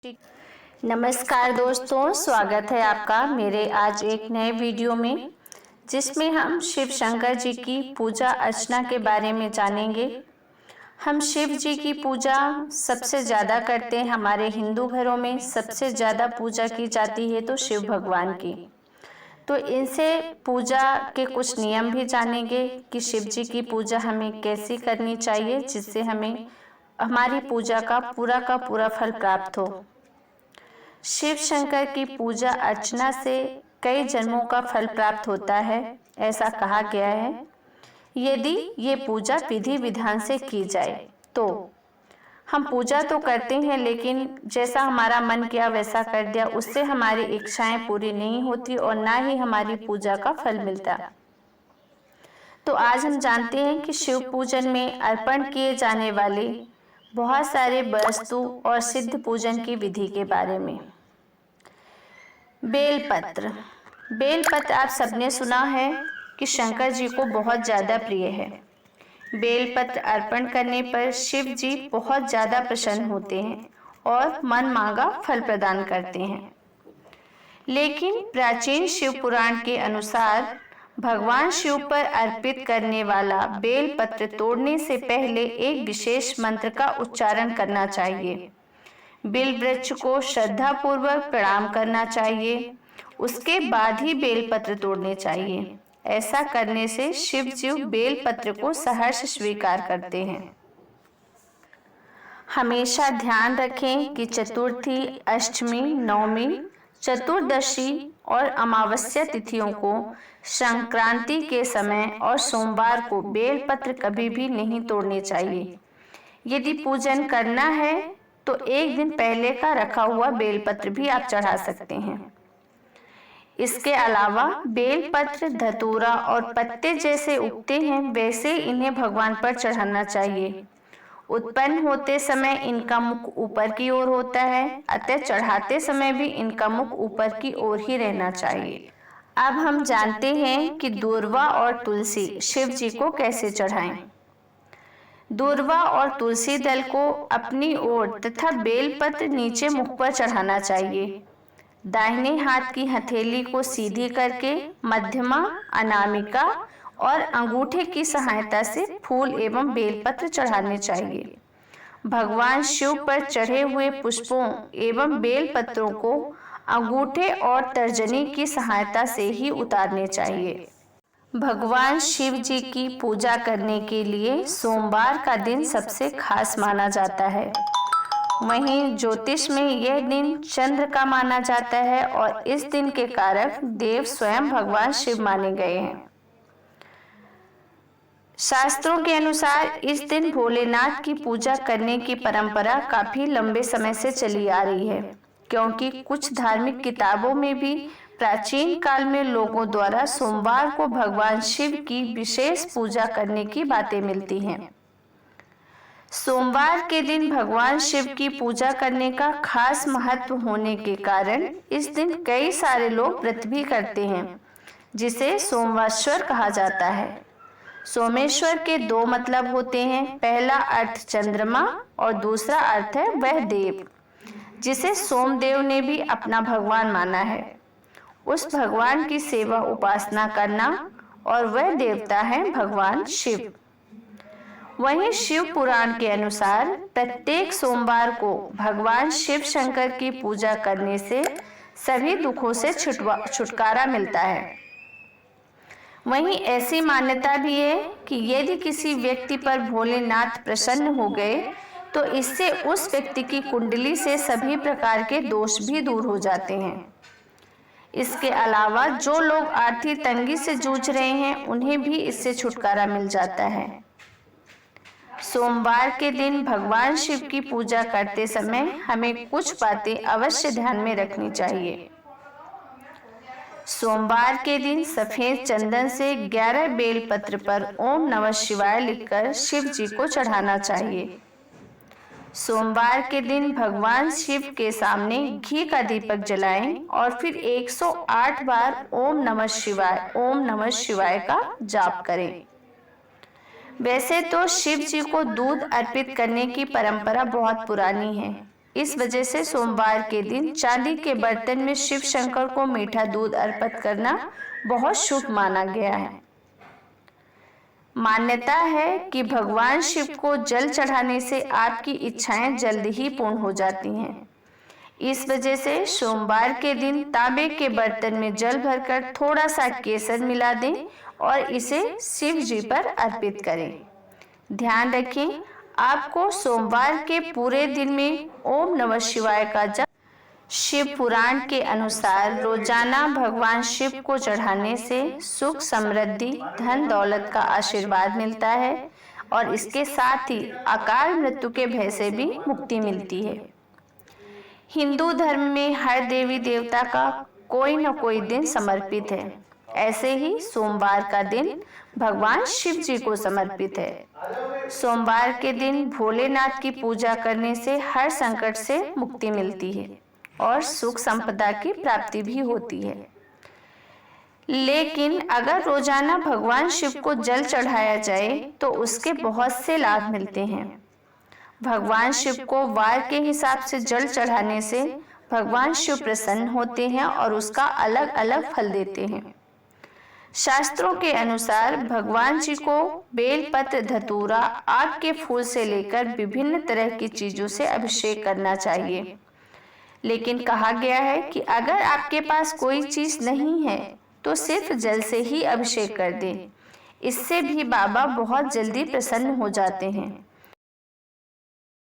नमस्कार दोस्तों, स्वागत है आपका मेरे आज एक नए वीडियो में, जिसमें हम शिव शंकर जी की पूजा अर्चना के बारे में जानेंगे। हम शिव जी की पूजा सबसे ज़्यादा करते हैं। हमारे हिंदू घरों में सबसे ज़्यादा पूजा की जाती है तो शिव भगवान की। तो इनसे पूजा के कुछ नियम भी जानेंगे कि शिव जी की पूजा हमें कैसी करनी चाहिए, जिससे हमें हमारी पूजा का पूरा फल प्राप्त हो। शिव शंकर की पूजा अर्चना से कई जन्मों का फल प्राप्त होता है, ऐसा कहा गया है। यदि ये पूजा विधि विधान से की जाए तो हम पूजा तो करते हैं, लेकिन जैसा हमारा मन किया वैसा कर दिया, उससे हमारी इच्छाएं पूरी नहीं होती और ना ही हमारी पूजा का फल मिलता। तो आज हम जानते हैं कि शिव पूजन में अर्पण किए जाने वाले बहुत सारे वस्तु और सिद्ध पूजन की विधि के बारे में। बेलपत्र। बेलपत्र आप सबने सुना है कि शंकर जी को बहुत ज़्यादा प्रिय है। बेलपत्र अर्पण करने पर शिव जी बहुत ज़्यादा प्रसन्न होते हैं और मन मांगा फल प्रदान करते हैं। लेकिन प्राचीन शिव पुराण के अनुसार भगवान शिव पर अर्पित करने वाला बेलपत्र तोड़ने से पहले एक विशेष मंत्र का उच्चारण करना चाहिए। बेल वृक्ष को श्रद्धापूर्वक प्रणाम करना चाहिए, उसके बाद ही बेलपत्र तोड़ने चाहिए। ऐसा करने से शिव जी बेलपत्र को सहर्ष स्वीकार करते हैं। हमेशा ध्यान रखें कि चतुर्थी, अष्टमी, नवमी, चतुर्दशी और अमावस्या तिथियों को, संक्रांति के समय और सोमवार को बेलपत्र कभी भी नहीं तोड़ने चाहिए। यदि पूजन करना है तो एक दिन पहले का रखा हुआ बेलपत्र भी आप चढ़ा सकते हैं। इसके अलावा बेलपत्र, धतूरा और पत्ते जैसे उगते हैं वैसे इन्हें भगवान पर चढ़ाना चाहिए। उत्पन्न होते समय इनका मुख ऊपर की ओर होता है, अतः चढ़ाते समय भी इनका मुख ऊपर की ओर ही रहना चाहिए। अब हम जानते हैं कि दूर्वा और तुलसी शिव जी को कैसे चढ़ाएं। दूर्वा और तुलसी दल को अपनी ओर तथा बेलपत्र नीचे मुख पर चढ़ाना चाहिए। दाहिने हाथ की हथेली को सीधी करके मध्यमा, अनामिका और अंगूठे की सहायता से फूल एवं बेलपत्र चढ़ाने चाहिए। भगवान शिव पर चढ़े हुए पुष्पों एवं बेलपत्रों को अंगूठे और तर्जनी की सहायता से ही उतारने चाहिए। भगवान शिव जी की पूजा करने के लिए सोमवार का दिन सबसे खास माना जाता है। वहीं ज्योतिष में यह दिन चंद्र का माना जाता है और इस दिन के कारक देव स्वयं भगवान शिव माने गए हैं। शास्त्रों के अनुसार इस दिन भोलेनाथ की पूजा करने की परंपरा काफी लंबे समय से चली आ रही है, क्योंकि कुछ धार्मिक किताबों में भी प्राचीन काल में लोगों द्वारा सोमवार को भगवान शिव की विशेष पूजा करने की बातें मिलती हैं। सोमवार के दिन भगवान शिव की पूजा करने का खास महत्व होने के कारण इस दिन कई सारे लोग व्रत भी करते हैं, जिसे सोमवाश्वर कहा जाता है। सोमेश्वर के दो मतलब होते हैं। पहला अर्थ चंद्रमा और दूसरा अर्थ है वह देव जिसे सोमदेव ने भी अपना भगवान माना है। उस भगवान की सेवा उपासना करना, और वह देवता है भगवान शिव। वहीं शिव पुराण के अनुसार प्रत्येक सोमवार को भगवान शिव शंकर की पूजा करने से सभी दुखों से छुटकारा मिलता है। वहीं ऐसी मान्यता भी है कि यदि किसी व्यक्ति पर भोलेनाथ प्रसन्न हो गए तो इससे उस व्यक्ति की कुंडली से सभी प्रकार के दोष भी दूर हो जाते हैं। इसके अलावा जो लोग आर्थिक तंगी से जूझ रहे हैं उन्हें भी इससे छुटकारा मिल जाता है। सोमवार के दिन भगवान शिव की पूजा करते समय हमें कुछ बातें अवश्य ध्यान में रखनी चाहिए। सोमवार के दिन सफेद चंदन से 11 बेलपत्र पर ओम नमः शिवाय लिखकर शिव जी को चढ़ाना चाहिए। सोमवार के दिन भगवान शिव के सामने घी का दीपक जलाएं और फिर 108 बार ओम नमः शिवाय का जाप करें। वैसे तो शिव जी को दूध अर्पित करने की परंपरा बहुत पुरानी है, इस वजह से सोमवार के दिन चांदी के बर्तन में शिव शंकर को मीठा दूध अर्पित करना बहुत शुभ माना गया है। मान्यता है कि भगवान शिव को जल चढ़ाने से आपकी इच्छाएं जल्द ही पूर्ण हो जाती हैं। इस वजह से सोमवार के दिन तांबे के बर्तन में जल भरकर थोड़ा सा केसर मिला दें और इसे शिव जी पर अर्पित करें। ध्यान रखें, आपको सोमवार के पूरे दिन में ओम नमः शिवाय का जप शिव पुराण के अनुसार रोजाना भगवान शिव को चढ़ाने से सुख, समृद्धि, धन दौलत का आशीर्वाद मिलता है और इसके साथ ही अकाल मृत्यु के भय से भी मुक्ति मिलती है। हिंदू धर्म में हर देवी देवता का कोई न कोई दिन समर्पित है। ऐसे ही सोमवार का दिन भगवान शिव जी को समर्पित है। सोमवार के दिन भोलेनाथ की पूजा करने से हर संकट से मुक्ति मिलती है और सुख संपदा की प्राप्ति भी होती है। लेकिन अगर रोजाना भगवान शिव को जल चढ़ाया जाए तो उसके बहुत से लाभ मिलते हैं। भगवान शिव को वार के हिसाब से जल चढ़ाने से भगवान शिव प्रसन्न होते हैं और उसका अलग अलग फल देते हैं। शास्त्रों के अनुसार भगवान जी को बेलपत्र, धतूरा, आग के फूल से लेकर विभिन्न तरह की चीजों से अभिषेक करना चाहिए। लेकिन कहा गया है कि अगर आपके पास कोई चीज नहीं है तो सिर्फ जल से ही अभिषेक कर दें। इससे भी बाबा बहुत जल्दी प्रसन्न हो जाते हैं।